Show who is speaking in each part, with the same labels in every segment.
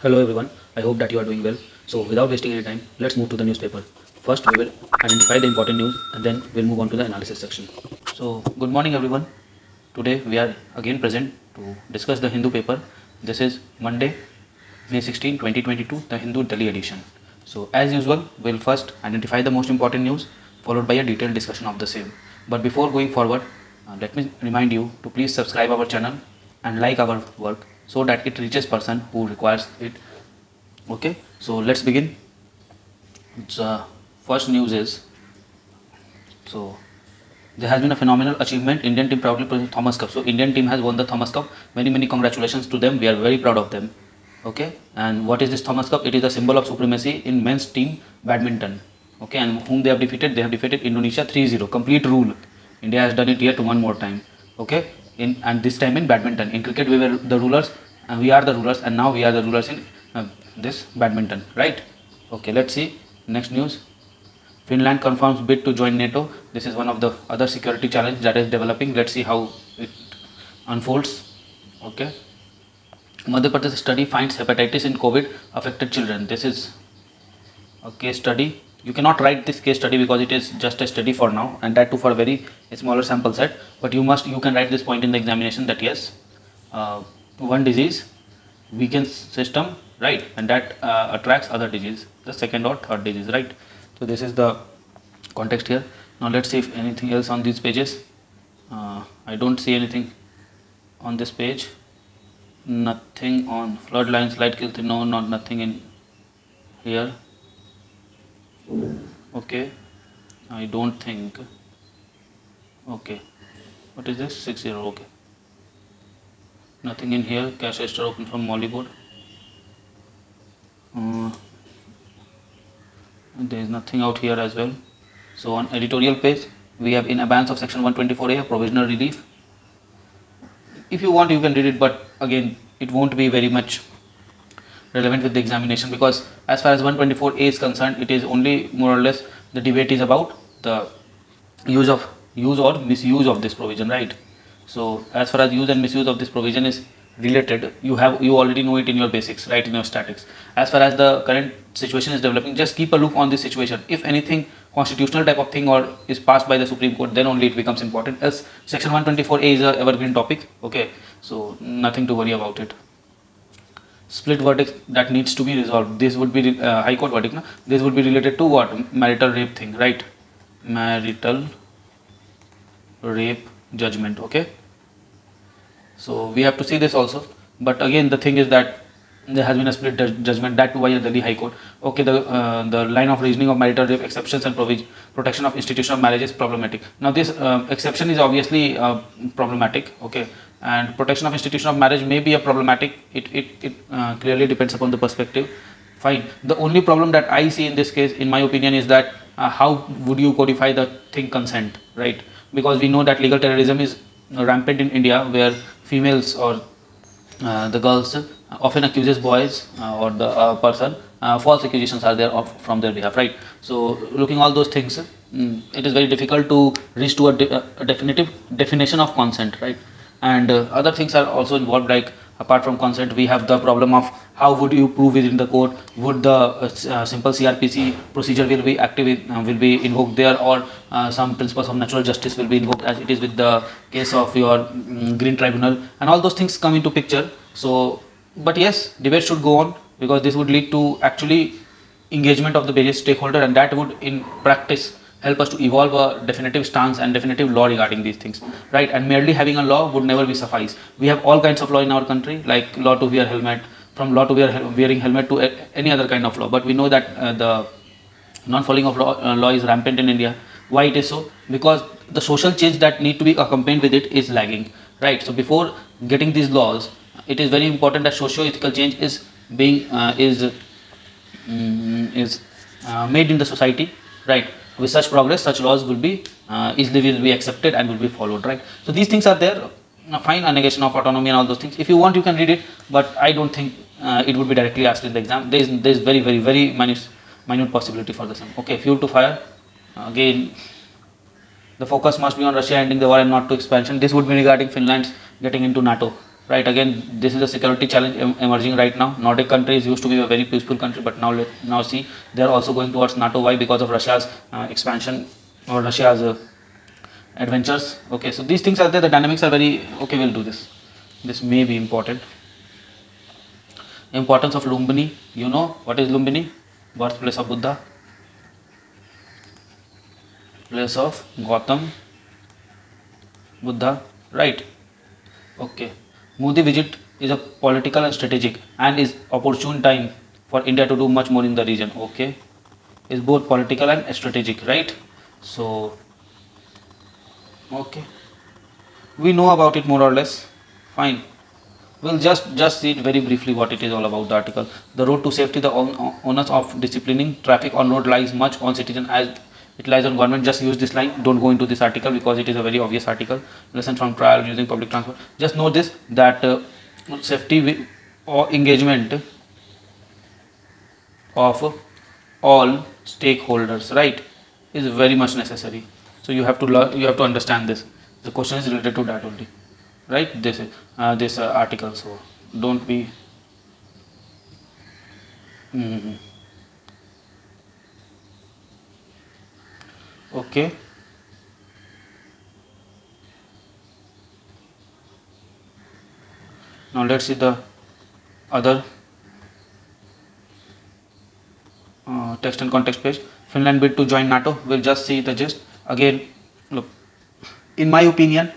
Speaker 1: Hello everyone, I hope that you are doing well. So without wasting any time, let's move to the newspaper. First we will identify the important news and then we'll move on to the analysis section. So good morning everyone. Today we are again present to discuss the Hindu paper. This is Monday, May 16, 2022, the Hindu Delhi edition. So as usual, we'll first identify the most important news followed by a detailed discussion of the same. But before going forward, let me remind you to please subscribe our channel and like our work so that it reaches person who requires it. Okay, so let's begin. The first news is, so there has been a phenomenal achievement. Indian team proudly presents Thomas Cup. So Indian team has won the Thomas Cup. Many congratulations to them. We are very proud of them. Okay, and what is this Thomas Cup? It is a symbol of supremacy in men's team badminton. Okay, and whom they have defeated? They have defeated Indonesia 3-0. Complete rule. India has done it here to one more time. Okay, and this time in badminton. In cricket we were the rulers and we are the rulers, and now we are the rulers in this badminton, right? Okay, let's see next news. Finland confirms bid to join NATO. This is one of the other security challenge that is developing. Let's see how it unfolds. Okay, Madhya Pradesh study finds hepatitis in COVID affected children. This is a case study. You cannot write this case study because it is just a study for now, and that too for a very smaller sample set. But you can write this point in the examination that yes, one disease weakens system, right, and that attracts other disease, the second or third disease, right? So this is the context here. Now let's see if anything else on these pages. I don't see anything on this page. Nothing on flood lines, light kills. No, not nothing in here. Okay, I don't think. Okay, what is this? 60. Okay, nothing in here. Cash register open from Mollywood. There is nothing out here as well. So on editorial page we have in abeyance of section 124A provisional relief. If you want you can read it, but again it won't be very much relevant with the examination, because as far as 124A is concerned, it is only more or less the debate is about the use or misuse of this provision, right? So as far as use and misuse of this provision is related, you already know it in your basics, right, in your statics. As far as the current situation is developing, just keep a look on this situation. If anything constitutional type of thing or is passed by the Supreme Court, then only it becomes important, as section 124A is a evergreen topic. Okay, so nothing to worry about it. Split verdict that needs to be resolved. This would be High Court verdict. This would be related to what? Marital rape thing, right? Marital rape judgment. Okay, so we have to see this also. But again the thing is that there has been a split judgment, that too by the Delhi High Court. Okay, the line of reasoning of marital rape exceptions and protection of institution of marriage is problematic. Now this exception is obviously problematic. Okay, and protection of institution of marriage may be a problematic. It clearly depends upon the perspective. Fine. The only problem that I see in this case, in my opinion, is that how would you codify the thing consent, right? Because we know that legal terrorism is rampant in India, where females or the girls often accuses boys or the person, false accusations are there from their behalf, right? So looking all those things, it is very difficult to reach to a definitive definition of consent, right? And other things are also involved, like apart from consent we have the problem of how would you prove it in the court. Would the simple CRPC procedure will be will be invoked there, or some principles of natural justice will be invoked, as it is with the case of your green tribunal, and all those things come into picture. So but yes, debate should go on, because this would lead to actually engagement of the various stakeholder, and that would in practice help us to evolve a definitive stance and definitive law regarding these things, right? And merely having a law would never be suffice. We have all kinds of law in our country, like law to wear helmet, from law to wearing helmet to any other kind of law. But we know that the non-following of law is rampant in India. Why it is so? Because the social change that need to be accompanied with it is lagging, right? So before getting these laws, it is very important that socio-ethical change is being made in the society, right? With such progress, such laws will be easily will be accepted and will be followed, right? So these things are there. Fine, a negation of autonomy and all those things. If you want, you can read it, but I don't think it would be directly asked in the exam. There is very minute possibility for the same. Okay, fuel to fire. Again, the focus must be on Russia ending the war and not to expansion. This would be regarding Finland getting into NATO. right? Again, this is a security challenge emerging right now. Nordic countries used to be a very peaceful country, but now see they are also going towards NATO. Why? Because of Russia's expansion or Russia's adventures. Okay, so these things are there. The dynamics are very okay. We'll do this. This may be important. Importance of Lumbini. You know what is Lumbini? Birthplace of Buddha. Place of Gautam Buddha. Right. Okay. Modi visit is a political and strategic and is opportune time for India to do much more in the region. Okay. Is both political and strategic, right? So okay. We know about it more or less. Fine. We'll just see it very briefly what it is all about, the article. The road to safety, the onus of disciplining traffic on road lies much on citizen as it lies on government. Just use this line. Don't go into this article because it is a very obvious article. Lesson from trial using public transport. Just know this, that safety or engagement of all stakeholders, right, is very much necessary. So you have to learn, you have to understand this. The question is related to that only, right? This article. So don't be okay. Now let's see the other text and context page. Finland bid to join NATO. We'll just see the gist again. Look, in my opinion,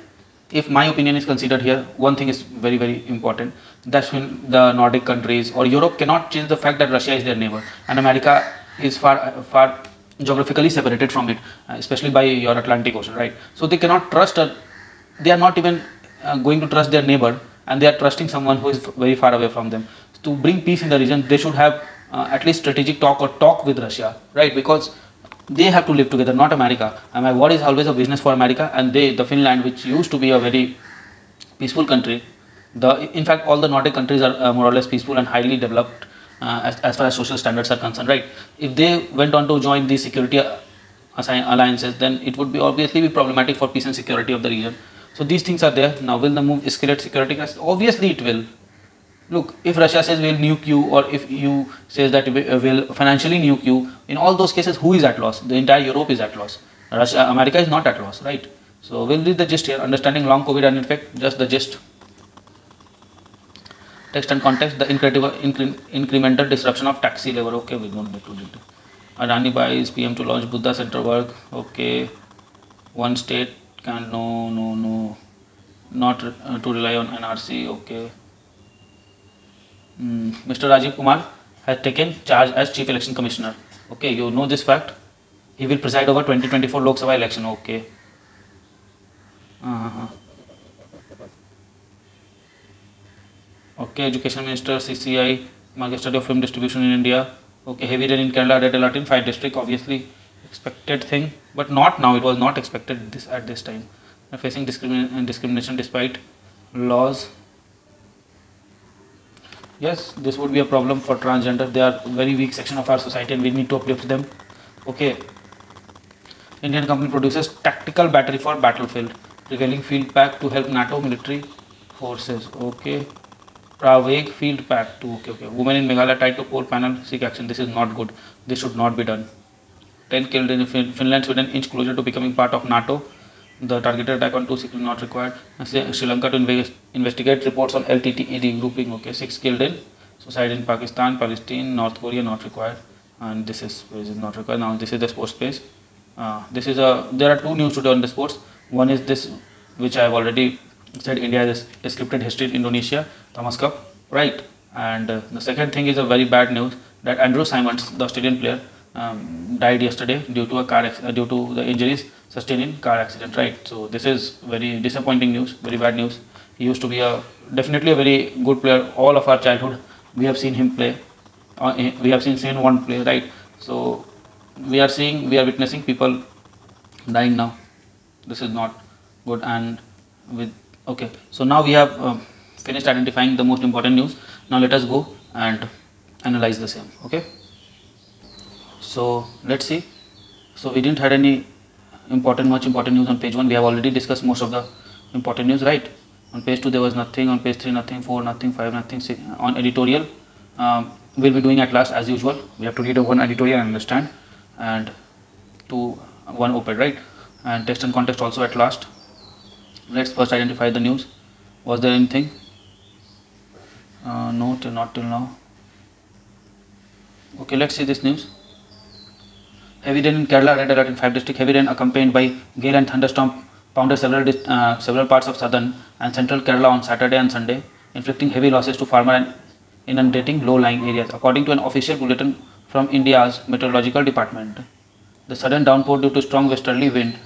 Speaker 1: if my opinion is considered here, one thing is very important, that the Nordic countries or Europe cannot change the fact that Russia is their neighbor and America is far geographically separated from it, especially by your Atlantic Ocean, right? So they cannot trust they are not even going to trust their neighbor, and they are trusting someone who is very far away from them. To bring peace in the region, they should have at least strategic talk with Russia, right? Because they have to live together, not America. And my war is always a business for America, and the Finland, which used to be a very peaceful country, in fact all the Nordic countries are more or less peaceful and highly developed as far as social standards are concerned, right? If they went on to join these security alliances, then it would be obviously be problematic for peace and security of the region. So these things are there. Now will the move escalate security crisis? Obviously it will. Look, if Russia says we'll nuke you, or if EU says that we'll financially nuke you, in all those cases, who is at loss? The entire Europe is at loss. America is not at loss, right? So we'll read the gist here. Understanding long COVID and infect, just the gist. Text and context, the incremental disruption of taxi level. Okay, we don't get to it. Adani buys PM to launch Buddha Center work. Okay, one state can no, not to rely on NRC. Okay. Mr. Rajiv Kumar has taken charge as Chief Election Commissioner. Okay, you know this fact. He will preside over 2024 Lok Sabha election. Okay. Okay, Education Minister, CCI, Market Study of Film Distribution in India. Okay, heavy rain in Kerala, red alert in 5 districts. Obviously, expected thing, but not now. It was not expected at this time. Facing discrimination despite laws. Yes, this would be a problem for transgender. They are a very weak section of our society and we need to uplift them. Okay. Indian company produces tactical battery for battlefield, revealing field pack to help NATO military forces. Okay. Praveg field pack to okay. Women in Meghalaya tied to pole panel seek action. This is not good. This should not be done. 10 killed in Finland, Sweden inch closer to becoming part of NATO. The targeted attack on 2 civilians not required. Sri Lanka to investigate reports on LTTED grouping. Okay, 6 killed in suicide in Pakistan, Palestine, North Korea not required, and this is not required. Now this is the sports page. There are 2 news today on the sports. One is this, which I have already said. India has a scripted history in Indonesia, Thomas Cup, right? And the second thing is a very bad news that Andrew Simons, the Australian player, died yesterday due to due to the injuries sustained in car accident, right? So this is very disappointing news, very bad news. He used to be definitely a very good player. All of our childhood we have seen him play. We have seen one play, right? So we are witnessing people dying now. This is not good. And okay, so now we have finished identifying the most important news. Now let us go and analyze the same. Okay, so let's see. So we didn't had any much important news on page 1. We have already discussed most of the important news, right? On page 2 there was nothing, on page 3 nothing, 4 nothing, 5 nothing, 6. On editorial we'll be doing at last as usual. We have to read one editorial and understand, and one op-ed, right? And text and context also at last. Let's first identify the news. Was there anything? No, not till now. Okay, let's see this news. Heavy rain in Kerala, red alert in 5 districts. Heavy rain accompanied by gale and thunderstorm pounded several parts of southern and central Kerala on Saturday and Sunday, inflicting heavy losses to farmers and inundating low-lying areas, according to an official bulletin from India's meteorological department. The sudden downpour due to strong westerly wind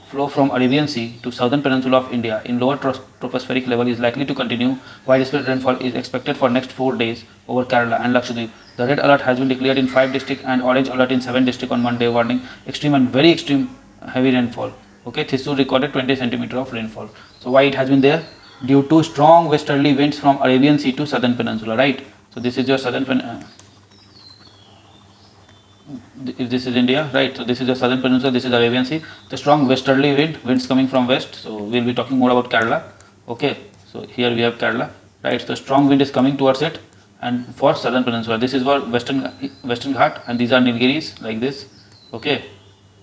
Speaker 1: flow from Arabian Sea to southern peninsula of India in lower tropospheric level is likely to continue. Widespread rainfall is expected for next 4 days over Kerala and Lakshadweep. The red alert has been declared in 5 districts and orange alert in 7 districts on Monday, warning extreme and very extreme heavy rainfall. Okay, Thrissur recorded 20 centimeter of rainfall. So why it has been there? Due to strong westerly winds from Arabian Sea to southern peninsula, right? So this is your southern if this is India, right? So this is the southern peninsula, this is Arabian Sea. The strong westerly winds coming from west. So we'll be talking more about Kerala. Okay, so here we have Kerala, right? So strong wind is coming towards it, and for southern peninsula, this is for western Ghat, and these are Nilgiris like this. Okay,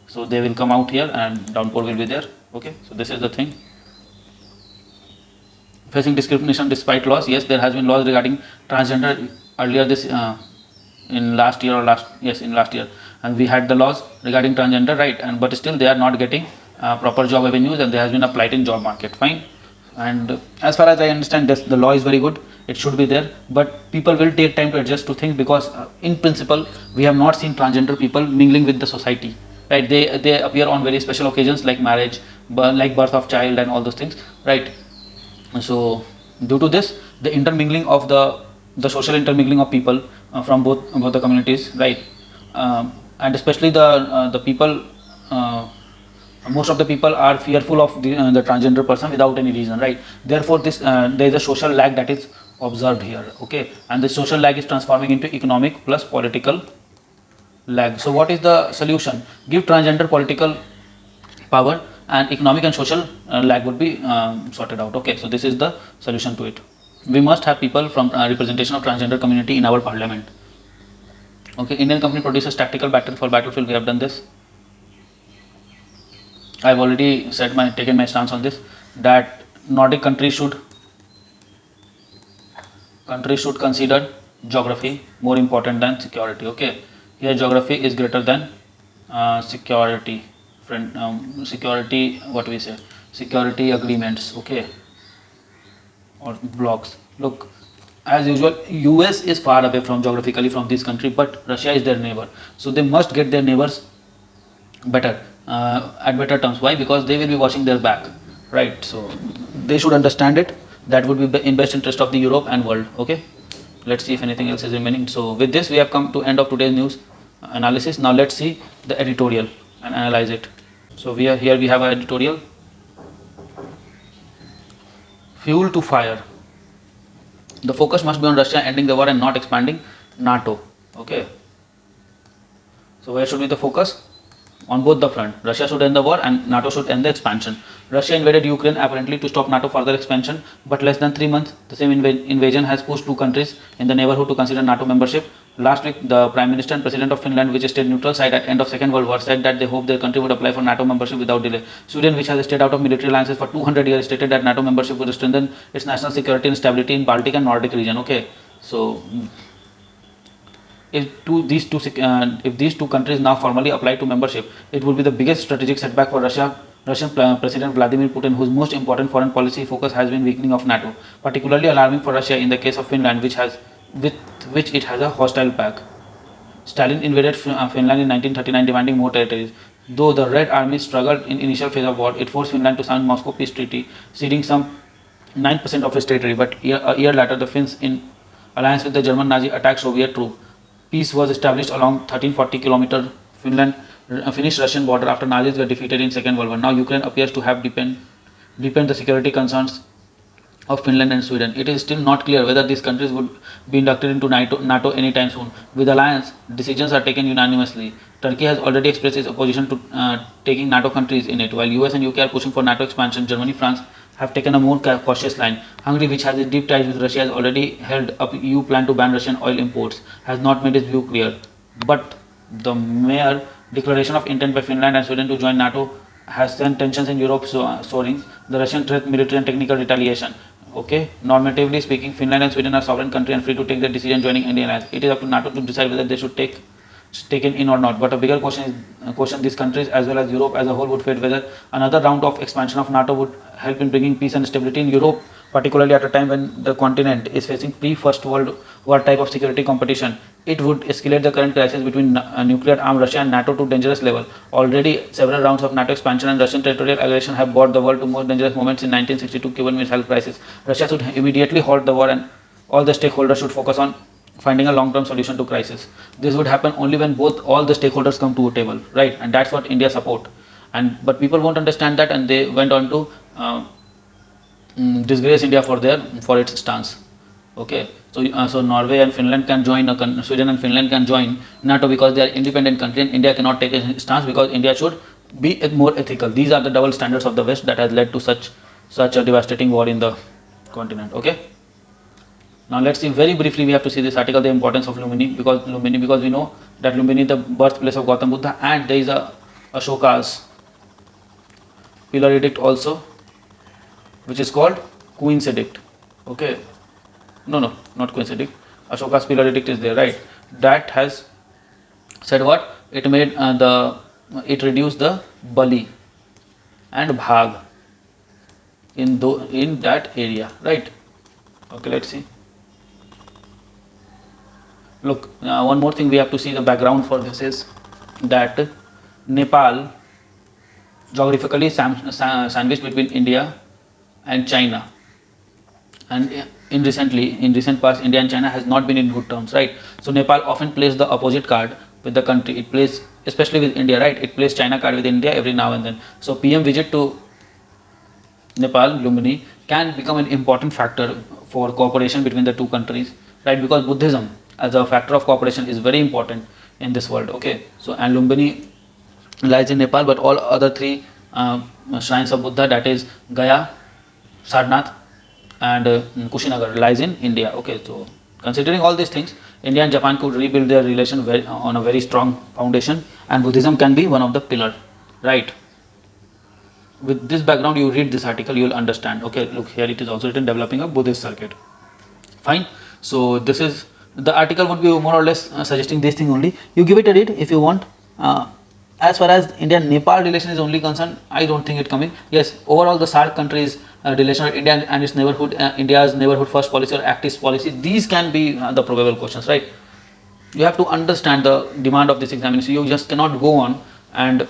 Speaker 1: so they will come out here and downpour will be there. Okay, so this is the thing. Facing discrimination despite laws. Yes, there has been laws regarding transgender earlier this in last year, and we had the laws regarding transgender, right? And but still they are not getting proper job avenues, and there has been a plight in job market. Fine. And as far as I understand, this the law is very good. It should be there, but people will take time to adjust to things, because in principle we have not seen transgender people mingling with the society, right? They appear on very special occasions like marriage, like birth of child and all those things, right? So due to this, the intermingling of the social intermingling of people from both the communities, right? And especially the people, most of the people are fearful of the transgender person without any reason, right? Therefore this there is a social lag that is observed here. Okay, and the social lag is transforming into economic plus political lag. So what is the solution? Give transgender political power, and economic and social lag would be sorted out. Okay, so this is the solution to it. We must have people from representation of transgender community in our parliament. Okay, Indian company produces tactical battery for battlefield. We have done this. I have already taken my stance on this, that Nordic countries should consider geography more important than security. Okay, here geography is greater than security. Security, what we say, security agreements. Okay, or blocks. Look, as usual, US is far away from geographically from this country, but Russia is their neighbor, so they must get their neighbors better at better terms. Why? Because they will be watching their back, right? So they should understand it. That would be in best interest of the Europe and world. Okay, let's see if anything else is remaining. So with this we have come to end of today's news analysis. Now let's see the editorial and analyze it. So we have an editorial. Fuel to fire. The focus must be on Russia ending the war and not expanding NATO. Okay, so where should be the focus? On both the front. Russia should end the war and NATO should end the expansion. Russia invaded Ukraine apparently to stop NATO further expansion, but less than 3 months the same invasion has pushed 2 countries in the neighborhood to consider NATO membership. Last week, the Prime Minister and President of Finland, which stayed neutral side at end of Second World War, said that they hope their country would apply for NATO membership without delay. Sweden, which has stayed out of military alliances for 200 years, stated that NATO membership would strengthen its national security and stability in Baltic and Nordic region. Okay, so if these two countries now formally apply to membership, it would be the biggest strategic setback for Russian President Vladimir Putin, whose most important foreign policy focus has been weakening of NATO. Particularly alarming for Russia in the case of Finland, with which it has a hostile pact. Stalin invaded Finland in 1939, demanding more territories. Though the Red Army struggled in initial phase of war, it forced Finland to sign Moscow peace treaty, ceding some 9% of its territory. But a year later, the Finns, in alliance with the German Nazi, attacked Soviet troops. Peace was established along 1340 km Finnish-Russian border after Nazis were defeated in Second World War. Now Ukraine appears to have deepened the security concerns of Finland and Sweden. It is still not clear whether these countries would be inducted into NATO anytime soon. With alliance, decisions are taken unanimously. Turkey has already expressed its opposition to taking NATO countries in it, while US and UK are pushing for NATO expansion. Germany, France have taken a more cautious line. Hungary, which has deep ties with Russia, has already held up EU plan to ban Russian oil imports, has not made its view clear. But the mere declaration of intent by Finland and Sweden to join NATO has sent tensions in Europe soaring. The Russian threat, military and technical retaliation. Okay, normatively speaking, Finland and Sweden are sovereign countries and free to take their decision joining Indian alliance. It is up to NATO to decide whether they should take taken in or not. But a bigger question these countries as well as Europe as a whole would face whether another round of expansion of NATO would help in bringing peace and stability in Europe, particularly at a time when the continent is facing pre-First World War type of security competition. It would escalate the current crisis between nuclear armed Russia and NATO to dangerous level. Already several rounds of NATO expansion and Russian territorial aggression have brought the world to more dangerous moments in 1962 Cuban Missile Crisis. Russia should immediately halt the war and all the stakeholders should focus on finding a long-term solution to crisis. This would happen only when all the stakeholders come to a table, right? And that's what India support. But people won't understand that, and they went on to disgrace India for its stance. Okay, so Norway and Finland can join, Sweden and Finland can join NATO because they are independent countries, and India cannot take a stance because India should be more ethical. These are the double standards of the West that has led to such a devastating war in the continent. Okay. Now let's see very briefly. We have to see this article, the importance of Lumini, because we know that Lumini is the birthplace of Gautam Buddha, and there is a Ashoka's pillar edict also, which is called Queen's Edict. Okay, no, not Queen's Edict. Ashoka's pillar edict is there, right? That has said what? It made it reduced the Bali and Bhag in that area, right? Okay, let's see. Look, one more thing we have to see the background for this is that Nepal, geographically sandwiched between India and China, and in recent past, India and China has not been in good terms, right? So Nepal often plays the opposite card with the country. It plays, especially with India, right? It plays China card with India every now and then. So PM visit to Nepal, Lumini, can become an important factor for cooperation between the two countries, right? Because Buddhism as a factor of cooperation is very important in this world. Okay, so and Lumbini lies in Nepal, but all other three shrines of Buddha, that is Gaya, Sarnath and Kushinagar, lies in India. Okay, so considering all these things, India and Japan could rebuild their relation on a very strong foundation, and Buddhism can be one of the pillar, right? With this background, you read this article, you will understand. Okay, look here, it is also written developing a Buddhist circuit. Fine. So this is the article would be more or less suggesting this thing only. You give it a read if you want. As far as India-Nepal relation is only concerned, I don't think it coming. Yes, overall the SAARC countries relation with India and its neighborhood, India's neighborhood first policy or Act East policy, these can be the probable questions, right? You have to understand the demand of this examination. You just cannot go on and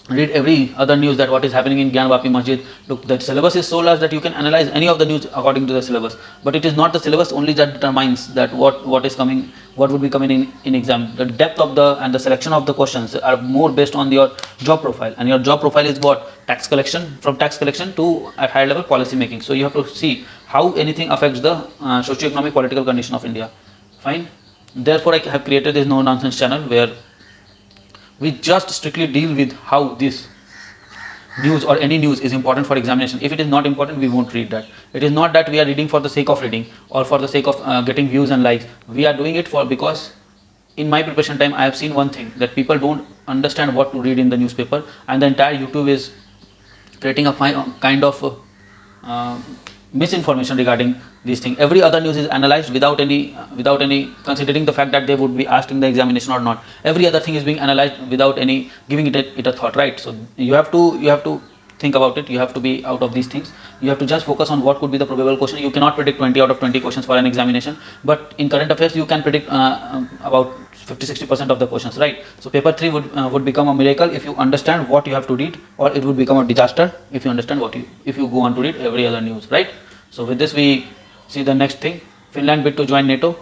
Speaker 1: read every other news that what is happening in Gyanvapi Masjid. Look, the syllabus is so large that you can analyze any of the news according to the syllabus, but it is not the syllabus only that determines that what is coming, what would be coming in exam. The depth of and the selection of the questions are more based on your job profile, and your job profile is what? Tax collection, from tax collection to at higher level policy making. So you have to see how anything affects the socio-economic political condition of India. Fine. Therefore, I have created this no nonsense channel where we just strictly deal with how this news or any news is important for examination. If it is not important, we won't read that. It is not that we are reading for the sake of reading or for the sake of getting views and likes. We are doing it because in my preparation time, I have seen one thing, that people don't understand what to read in the newspaper, and the entire YouTube is creating a kind of misinformation regarding these things. Every other news is analyzed without any considering the fact that they would be asked in the examination or not. Every other thing is being analyzed without any giving it a thought, right? So you have to think about it. You have to be out of these things. You have to just focus on what could be the probable question. You cannot predict 20 out of 20 questions for an examination, but in current affairs you can predict about 50-60% of the questions, right? So paper 3 would become a miracle if you understand what you have to read, or it would become a disaster if you understand if you go on to read every other news, right? So with this we see the next thing. Finland bid to join NATO.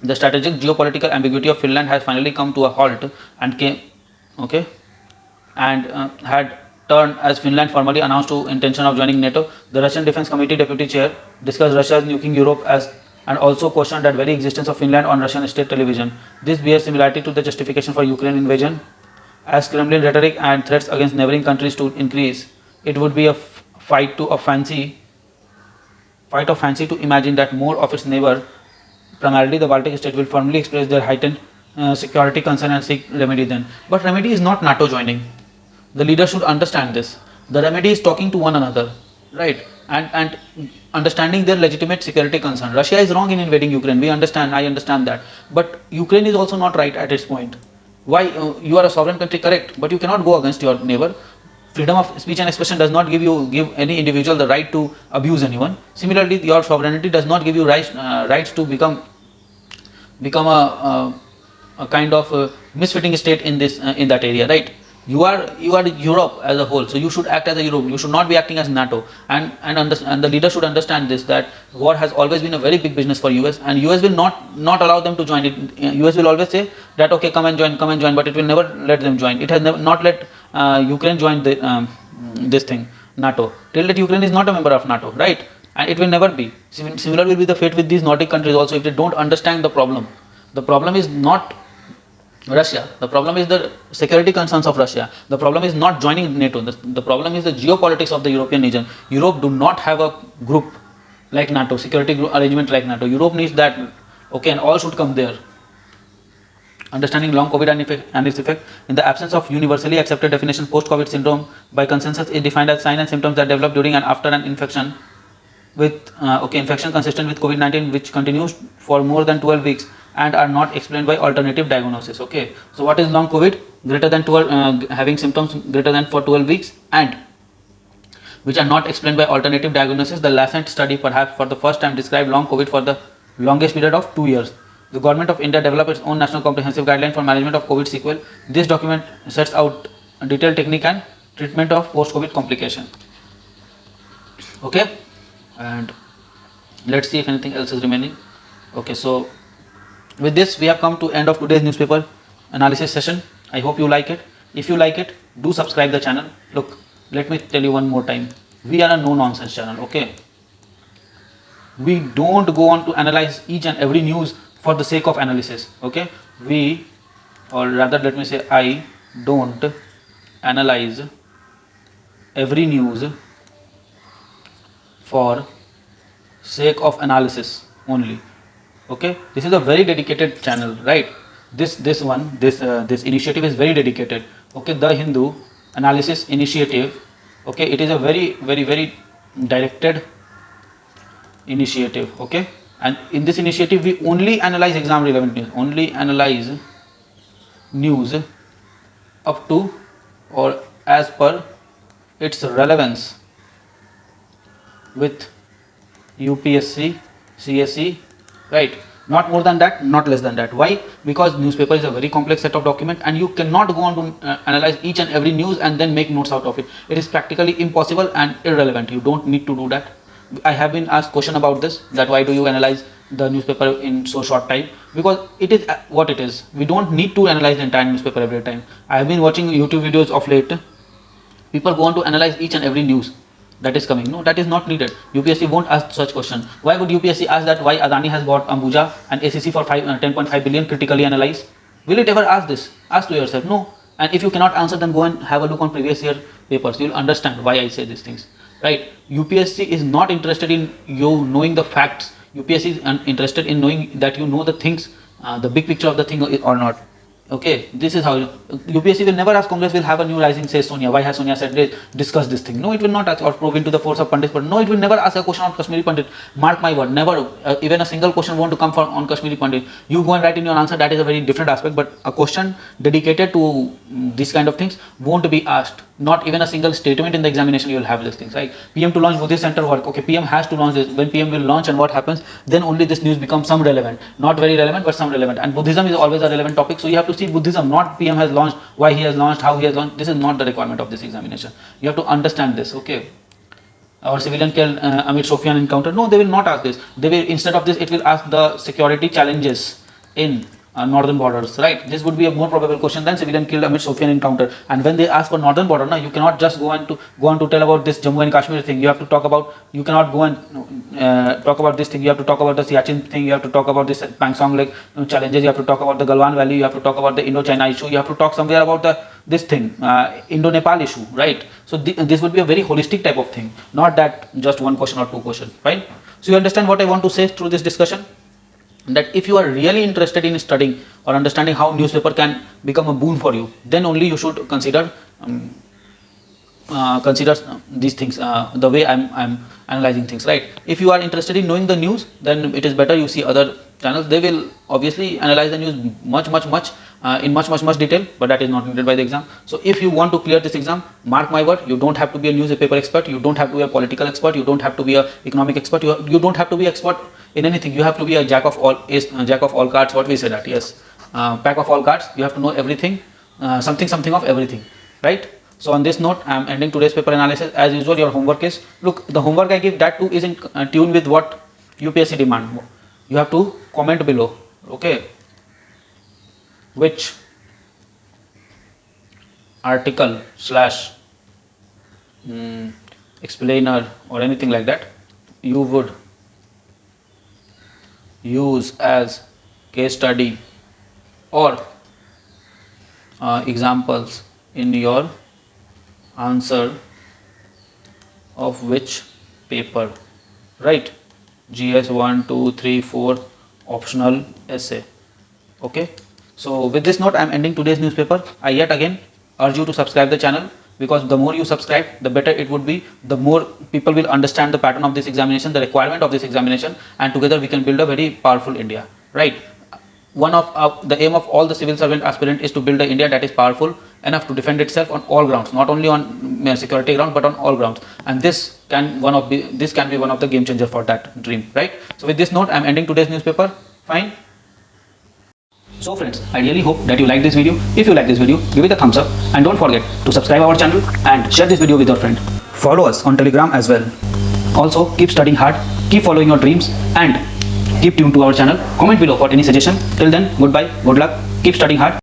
Speaker 1: The strategic geopolitical ambiguity of Finland has finally come to a halt and had turned as Finland formally announced to intention of joining NATO. The Russian Defense Committee deputy chair discussed Russia's nuking Europe and also questioned that very existence of Finland on Russian state television. This bears similarity to the justification for Ukraine invasion. As Kremlin rhetoric and threats against neighboring countries to increase, it would be a fight of fancy to imagine that more of its neighbor, primarily the Baltic state, will firmly express their heightened security concern and seek remedy then. But remedy is not NATO joining. The leader should understand this. The remedy is talking to one another, right? And understanding their legitimate security concern. Russia is wrong in invading Ukraine. I understand that. But Ukraine is also not right at its point. Why? You are a sovereign country, correct? But you cannot go against your neighbor. Freedom of speech and expression does not give any individual the right to abuse anyone. Similarly, your sovereignty does not give you rights to become a kind of misfitting state in that area, right? You are Europe as a whole, so you should act as a Europe. You should not be acting as NATO. And the leader should understand this, that war has always been a very big business for US, and US will not allow them to join it. US will always say that okay, come and join, but it will never let them join. It has not let Ukraine join this thing, NATO, till that Ukraine is not a member of NATO, right? And it will never be. Similar will be the fate with these Nordic countries also, if they don't understand the problem. The problem is not Russia. The problem is the security concerns of Russia. The problem is not joining NATO. The problem is the geopolitics of the European region. Europe do not have a group like NATO, security group arrangement like NATO. Europe needs that, okay, and all should come there. Understanding long COVID and its effect. In the absence of universally accepted definition, post-COVID syndrome by consensus is defined as signs and symptoms that develop during and after an infection with infection consistent with COVID-19 which continues for more than 12 weeks and are not explained by alternative diagnosis. Okay, so what is long COVID? Greater than 12, having symptoms greater than for 12 weeks and which are not explained by alternative diagnosis. The Lancet study perhaps for the first time described long COVID for the longest period of 2 years. The government of India developed its own national comprehensive guideline for management of COVID sequel. This document sets out a detailed technique and treatment of post-COVID complication. Okay, and let's see if anything else is remaining. Okay, so with this we have come to end of today's newspaper analysis session. I hope you like it. If you like it, do subscribe the channel. Look, let me tell you one more time, we are a no nonsense channel. Okay, we don't go on to analyze each and every news for the sake of analysis. Okay, or rather let me say, I don't analyze every news for sake of analysis only. Okay, this is a very dedicated channel, right? This initiative is very dedicated. Okay, the Hindu analysis initiative. Okay, it is a very directed initiative. Okay, and in this initiative we only analyze exam relevant news, only analyze news up to or as per its relevance with UPSC, CSE, right? Not more than that, not less than that. Why? Because newspaper is a very complex set of documents and you cannot go on to analyze each and every news and then make notes out of it. It is practically impossible and irrelevant. You don't need to do that. I have been asked question about this, that why do you analyze the newspaper in so short time? Because it is what it is. We don't need to analyze the entire newspaper every time. I have been watching YouTube videos of late. People go on to analyze each and every news that is coming. No, that is not needed. UPSC won't ask such question. Why would UPSC ask that why Adani has bought Ambuja and ACC for 10.5 billion critically analyze? Will it ever ask this? Ask to yourself. No. And if you cannot answer, then go and have a look on previous year papers. You will understand why I say these things. Right? UPSC is not interested in you knowing the facts. UPSC is interested in knowing that you know the things, the big picture of the thing or not. Okay, this is how UPSC will never ask Congress will have a new rising, says Sonia. Why has Sonia said discuss this thing? No, it will not ask, or probe into the force of Pandit. But no, it will never ask a question on Kashmiri Pandit. Mark my word, never. Even a single question won't to come on Kashmiri Pandit. You go and write in your answer. That is a very different aspect. But a question dedicated to this kind of things won't be asked. Not even a single statement in the examination you will have these things, right? PM to launch Buddhist center work. Okay, PM has to launch this. When PM will launch and what happens, then only this news becomes some relevant. Not very relevant, but some relevant. And Buddhism is always a relevant topic. So you have to see Buddhism, not PM has launched, why he has launched, how he has launched. This is not the requirement of this examination. You have to understand this, okay? Our civilian killed amid Sofian encounter. No, they will not ask this. They will, instead of this, it will ask the security challenges in northern borders, right? This would be a more probable question than civilian killed amid Sofian encounter. And when they ask for northern border, no, you cannot just go on to tell about this Jammu and Kashmir thing. You have to talk about, you cannot go and talk about this thing. You have to talk about the Siachen thing. You have to talk about this Pangsong Lake challenges. You have to talk about the Galwan Valley. You have to talk about the Indo-China issue. You have to talk somewhere about this thing, Indo-Nepal issue, right? So this would be a very holistic type of thing, not that just one question or two questions, right? So you understand what I want to say through this discussion? That if you are really interested in studying or understanding how newspaper can become a boon for you, then only you should consider these things, the way I'm analyzing things, right? If you are interested in knowing the news, then it is better you see other channels. They will obviously analyze the news in much detail, but that is not needed by the exam. So if you want to clear this exam, mark my word, you don't have to be a newspaper expert, you don't have to be a political expert, you don't have to be a economic expert, you don't have to be expert in anything. You have to be a jack of all cards, what we say that, yes, pack of all cards. You have to know everything, something of everything, right? So on this note, I am ending today's paper analysis. As usual, your homework is, look, the homework I give, that too is in tune with what UPSC demand. You have to comment below, okay, which article slash explainer or anything like that you would use as case study or examples in your answer of which paper, right? GS 1, 2, 3, 4 optional essay. Okay, so with this note I am ending today's newspaper. I yet again urge you to subscribe the channel, because the more you subscribe, the better it would be, the more people will understand the pattern of this examination, the requirement of this examination, and together we can build a very powerful India, right? One of the aim of all the civil servant aspirant is to build an India that is powerful enough to defend itself on all grounds, not only on security ground but on all grounds, and this can be one of the game changer for that dream, right? So with this note I am ending today's newspaper. Fine. So friends, I really hope that you like this video. If you like this video, give it a thumbs up and don't forget to subscribe our channel and share this video with your friend. Follow us on Telegram as well. Also keep studying hard, keep following your dreams, and keep tuned to our channel. Comment below for any suggestion. Till then, goodbye, good luck, keep studying hard.